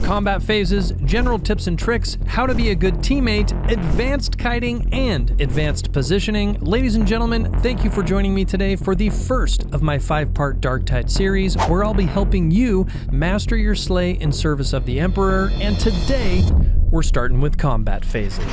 combat phases, general tips and tricks, how to be a good teammate, advanced kiting, and advanced positioning. Ladies and gentlemen, thank you for joining me today for the first of my 5-part Darktide series, where I'll be helping you master your slay in service of the Emperor, and today, we're starting with combat phases.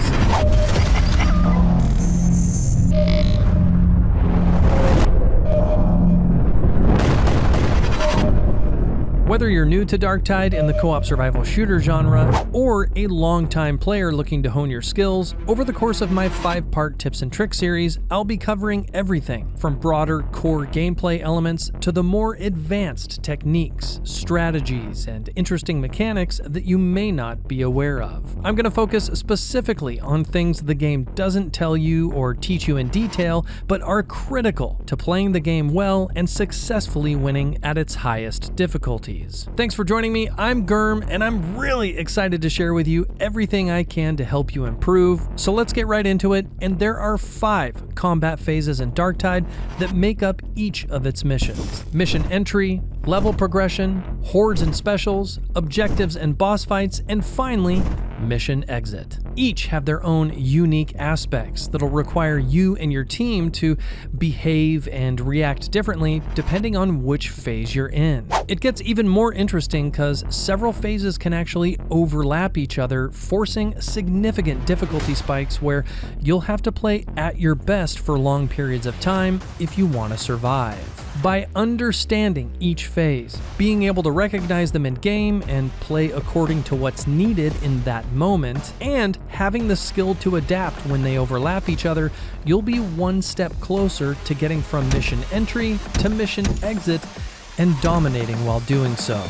Whether you're new to Darktide in the co-op survival shooter genre, or a long-time player looking to hone your skills, over the course of my 5-part tips and tricks series, I'll be covering everything from broader core gameplay elements to the more advanced techniques, strategies, and interesting mechanics that you may not be aware of. I'm going to focus specifically on things the game doesn't tell you or teach you in detail, but are critical to playing the game well and successfully winning at its highest difficulty. Thanks for joining me. I'm Germ, and I'm really excited to share with you everything I can to help you improve. So let's get right into it, and there are 5 combat phases in Darktide that make up each of its missions. Mission entry, level progression, Hordes and Specials, objectives and boss fights, and finally, mission exit. Each have their own unique aspects that'll require you and your team to behave and react differently depending on which phase you're in. It gets even more interesting because several phases can actually overlap each other, forcing significant difficulty spikes where you'll have to play at your best for long periods of time if you want to survive. By understanding each phase, being able to recognize them in game and play according to what's needed in that moment, and having the skill to adapt when they overlap each other, you'll be one step closer to getting from mission entry to mission exit and dominating while doing so.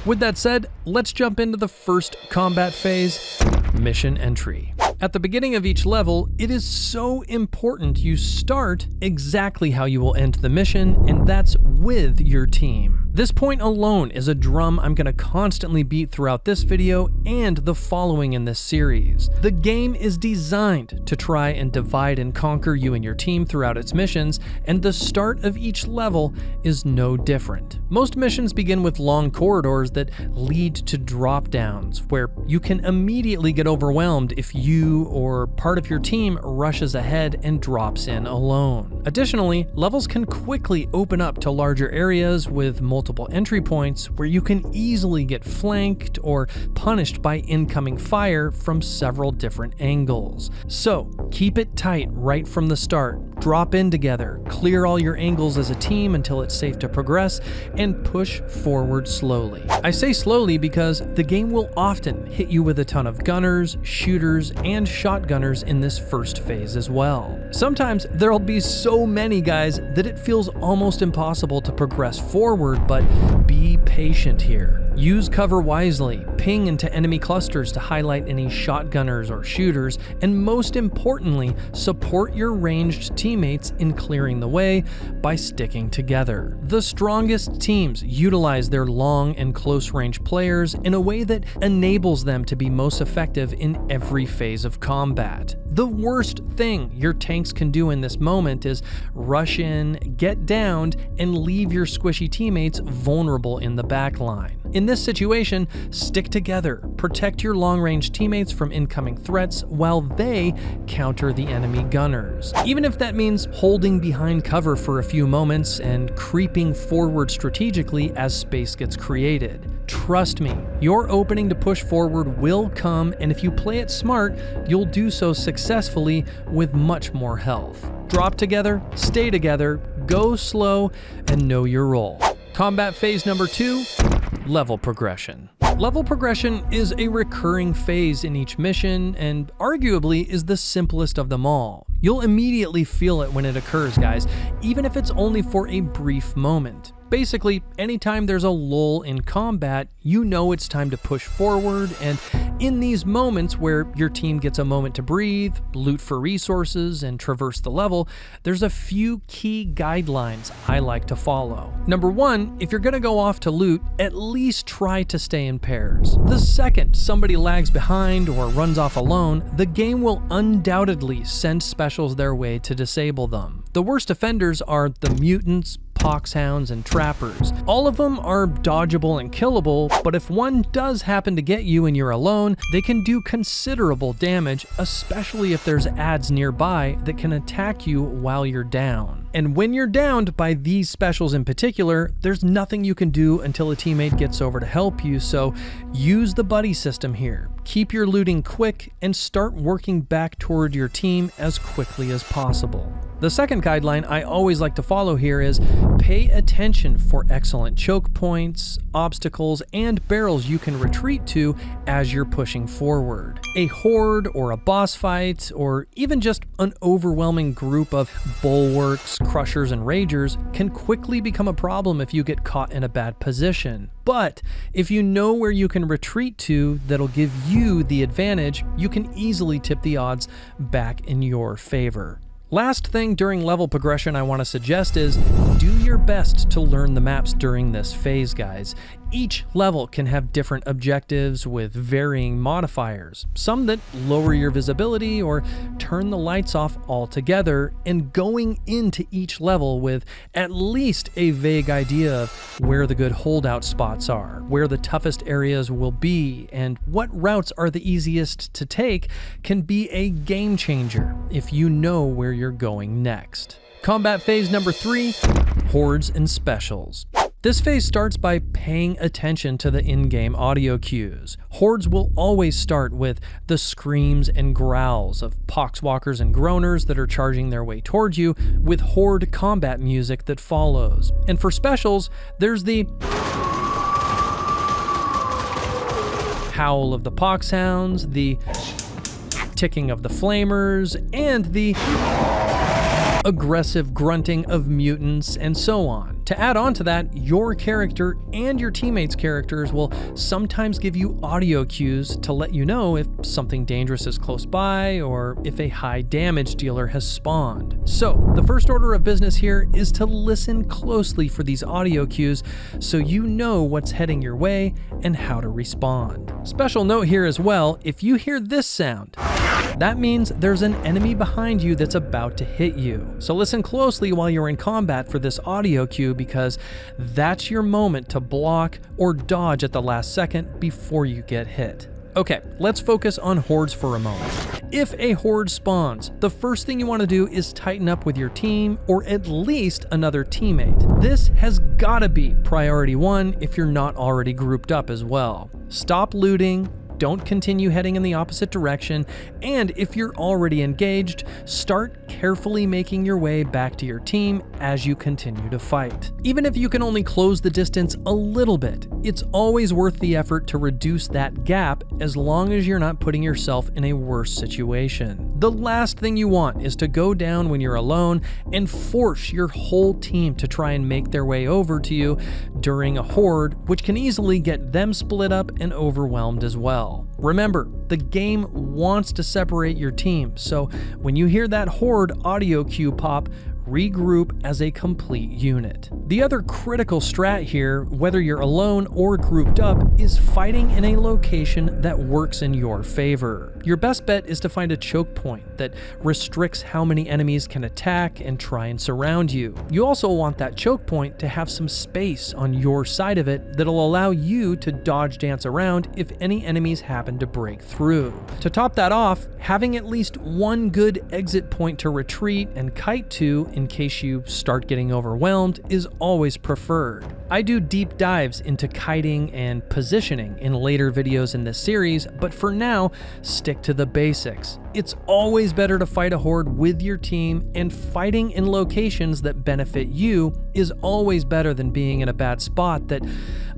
With that said, let's jump into the first combat phase, mission entry. At the beginning of each level, it is so important you start exactly how you will end the mission, and that's with your team. This point alone is a drum I'm going to constantly beat throughout this video and the following in this series. The game is designed to try and divide and conquer you and your team throughout its missions, and the start of each level is no different. Most missions begin with long corridors that lead to drop downs, where you can immediately get overwhelmed if you or part of your team rushes ahead and drops in alone. Additionally, levels can quickly open up to larger areas with multiple entry points where you can easily get flanked or punished by incoming fire from several different angles. So keep it tight right from the start, drop in together, clear all your angles as a team until it's safe to progress, and push forward slowly. I say slowly because the game will often hit you with a ton of gunners, shooters, and shotgunners in this first phase as well. Sometimes there'll be so many guys that it feels almost impossible to progress forward, but be patient here. Use cover wisely, ping into enemy clusters to highlight any shotgunners or shooters, and most importantly, support your ranged teammates in clearing the way by sticking together. The strongest teams utilize their long and close range players in a way that enables them to be most effective in every phase of combat. The worst thing your tanks can do in this moment is rush in, get downed, and leave your squishy teammates vulnerable in the back line. In this situation, stick together, protect your long-range teammates from incoming threats while they counter the enemy gunners. Even if that means holding behind cover for a few moments and creeping forward strategically as space gets created. Trust me, your opening to push forward will come, and if you play it smart, you'll do so successfully with much more health. Drop together, stay together, go slow, and know your role. Combat phase number 2, level progression. Level progression is a recurring phase in each mission and arguably is the simplest of them all. You'll immediately feel it when it occurs, guys, even if it's only for a brief moment. Basically, anytime there's a lull in combat, you know it's time to push forward, and in these moments where your team gets a moment to breathe, loot for resources, and traverse the level, there's a few key guidelines I like to follow. Number 1, if you're gonna go off to loot, at least try to stay in pairs. The second somebody lags behind or runs off alone, the game will undoubtedly send specials their way to disable them. The worst offenders are the mutants, poxhounds and trappers. All of them are dodgeable and killable, but if one does happen to get you and you're alone, they can do considerable damage, especially if there's adds nearby that can attack you while you're down. And when you're downed by these specials in particular, there's nothing you can do until a teammate gets over to help you, so use the buddy system here. Keep your looting quick and start working back toward your team as quickly as possible. The second guideline I always like to follow here is pay attention for excellent choke points, obstacles, and barrels you can retreat to as you're pushing forward. A horde or a boss fight, or even just an overwhelming group of bulwarks, crushers, and ragers can quickly become a problem if you get caught in a bad position. But if you know where you can retreat to that'll give you the advantage, you can easily tip the odds back in your favor. Last thing during level progression I want to suggest is do your best to learn the maps during this phase, guys. Each level can have different objectives with varying modifiers, some that lower your visibility or turn the lights off altogether, and going into each level with at least a vague idea of where the good holdout spots are, where the toughest areas will be, and what routes are the easiest to take can be a game changer if you know where you're going next. Combat phase number 3, Hordes and Specials. This phase starts by paying attention to the in-game audio cues. Hordes will always start with the screams and growls of poxwalkers and groaners that are charging their way towards you, with horde combat music that follows. And for specials, there's the howl of the poxhounds, the ticking of the flamers, and the aggressive grunting of mutants, and so on. To add on to that, your character and your teammates' characters will sometimes give you audio cues to let you know if something dangerous is close by or if a high damage dealer has spawned. So the first order of business here is to listen closely for these audio cues so you know what's heading your way and how to respond. Special note here as well, if you hear this sound, that means there's an enemy behind you that's about to hit you. So listen closely while you're in combat for this audio cue, because that's your moment to block or dodge at the last second before you get hit. Okay, let's focus on hordes for a moment. If a horde spawns, the first thing you want to do is tighten up with your team, or at least another teammate. This has gotta be priority 1 if you're not already grouped up as well. Stop looting, don't continue heading in the opposite direction, and if you're already engaged, start carefully making your way back to your team as you continue to fight. Even if you can only close the distance a little bit, it's always worth the effort to reduce that gap as long as you're not putting yourself in a worse situation. The last thing you want is to go down when you're alone and force your whole team to try and make their way over to you during a horde, which can easily get them split up and overwhelmed as well. Remember, the game wants to separate your team, so when you hear that horde audio cue pop, regroup as a complete unit. The other critical strat here, whether you're alone or grouped up, is fighting in a location that works in your favor. Your best bet is to find a choke point that restricts how many enemies can attack and try and surround you. You also want that choke point to have some space on your side of it that'll allow you to dodge dance around if any enemies happen to break through. To top that off, having at least one good exit point to retreat and kite to in case you start getting overwhelmed is always preferred. I do deep dives into kiting and positioning in later videos in this series, but for now, stick to the basics. It's always better to fight a horde with your team, and fighting in locations that benefit you is always better than being in a bad spot that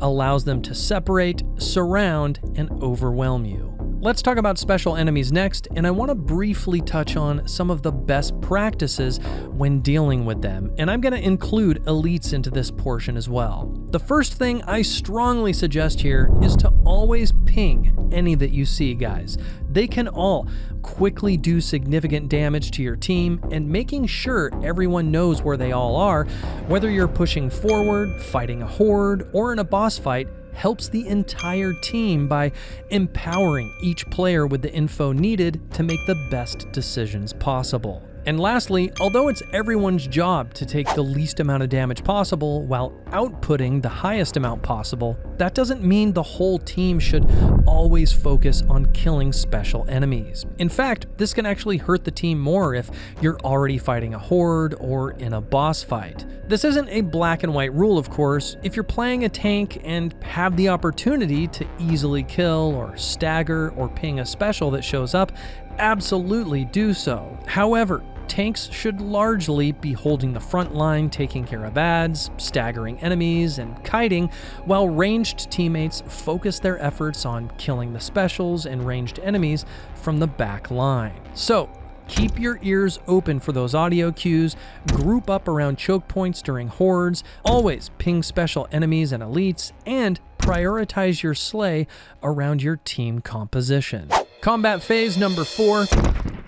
allows them to separate, surround, and overwhelm you. Let's talk about special enemies next, and I want to briefly touch on some of the best practices when dealing with them, and I'm going to include elites into this portion as well. The first thing I strongly suggest here is to always ping any that you see, guys. They can all quickly do significant damage to your team, and making sure everyone knows where they all are, whether you're pushing forward, fighting a horde, or in a boss fight, helps the entire team by empowering each player with the info needed to make the best decisions possible. And lastly, although it's everyone's job to take the least amount of damage possible while outputting the highest amount possible, that doesn't mean the whole team should always focus on killing special enemies. In fact, this can actually hurt the team more if you're already fighting a horde or in a boss fight. This isn't a black and white rule, of course. If you're playing a tank and have the opportunity to easily kill or stagger or ping a special that shows up, absolutely do so. However, tanks should largely be holding the front line, taking care of ads, staggering enemies, and kiting, while ranged teammates focus their efforts on killing the specials and ranged enemies from the back line. So, keep your ears open for those audio cues, group up around choke points during hordes, always ping special enemies and elites, and prioritize your slay around your team composition. Combat phase number 4,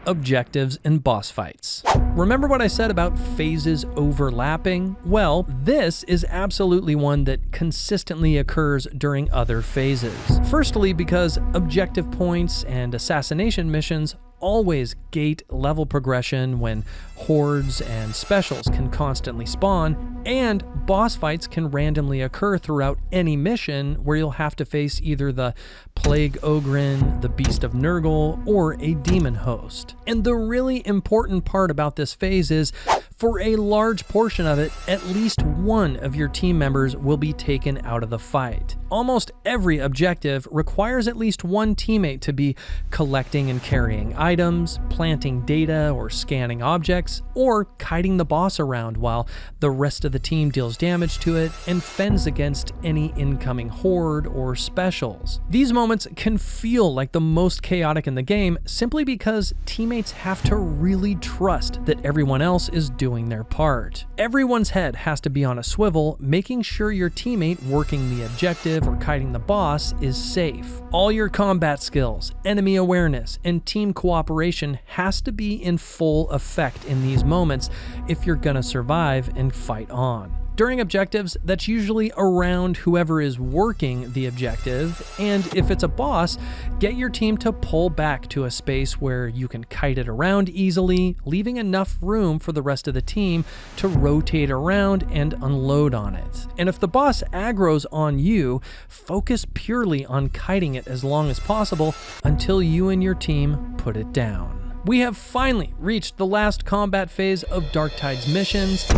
objectives and boss fights. Remember what I said about phases overlapping? Well, this is absolutely one that consistently occurs during other phases. Firstly, because objective points and assassination missions always gate level progression when hordes and specials can constantly spawn, and boss fights can randomly occur throughout any mission where you'll have to face either the Plague Ogren, the Beast of Nurgle, or a demon host. And the really important part about this phase is, for a large portion of it, at least one of your team members will be taken out of the fight. Almost every objective requires at least one teammate to be collecting and carrying items, planting data or scanning objects, or kiting the boss around while the rest of the team deals damage to it and fends against any incoming horde or specials. These moments can feel like the most chaotic in the game simply because teammates have to really trust that everyone else is doing their part. Everyone's head has to be on a swivel, making sure your teammate working the objective or kiting the boss is safe. All your combat skills, enemy awareness, and team cooperation has to be in full effect in these moments if you're gonna survive and fight on. During objectives, that's usually around whoever is working the objective, and if it's a boss, get your team to pull back to a space where you can kite it around easily, leaving enough room for the rest of the team to rotate around and unload on it. And if the boss aggroes on you, focus purely on kiting it as long as possible until you and your team put it down. We have finally reached the last combat phase of Darktide's missions,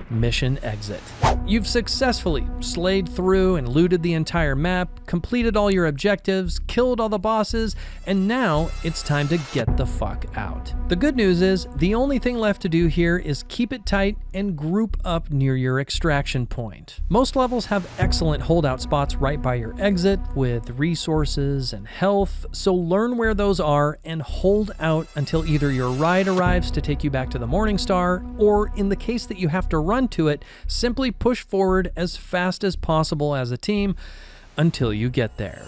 Mission Exit. You've successfully slayed through and looted the entire map, completed all your objectives, killed all the bosses, and now it's time to get the fuck out. The good news is, the only thing left to do here is keep it tight and group up near your extraction point. Most levels have excellent holdout spots right by your exit with resources and health, so learn where those are and hold out until either your ride arrives to take you back to the Morningstar, or in the case that you have to run to it, simply push forward as fast as possible as a team until you get there.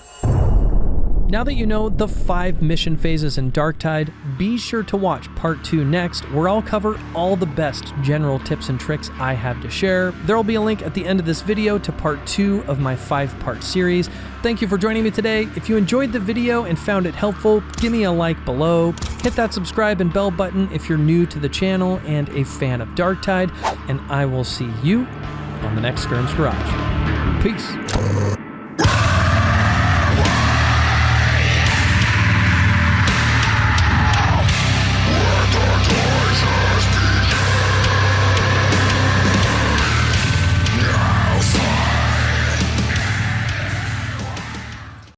Now that you know the 5 mission phases in Darktide, be sure to watch part 2 next, where I'll cover all the best general tips and tricks I have to share. There will be a link at the end of this video to part 2 of my 5-part series. Thank you for joining me today. If you enjoyed the video and found it helpful, give me a like below. Hit that subscribe and bell button if you're new to the channel and a fan of Darktide, and I will see you on the next Skirm's Garage. Peace.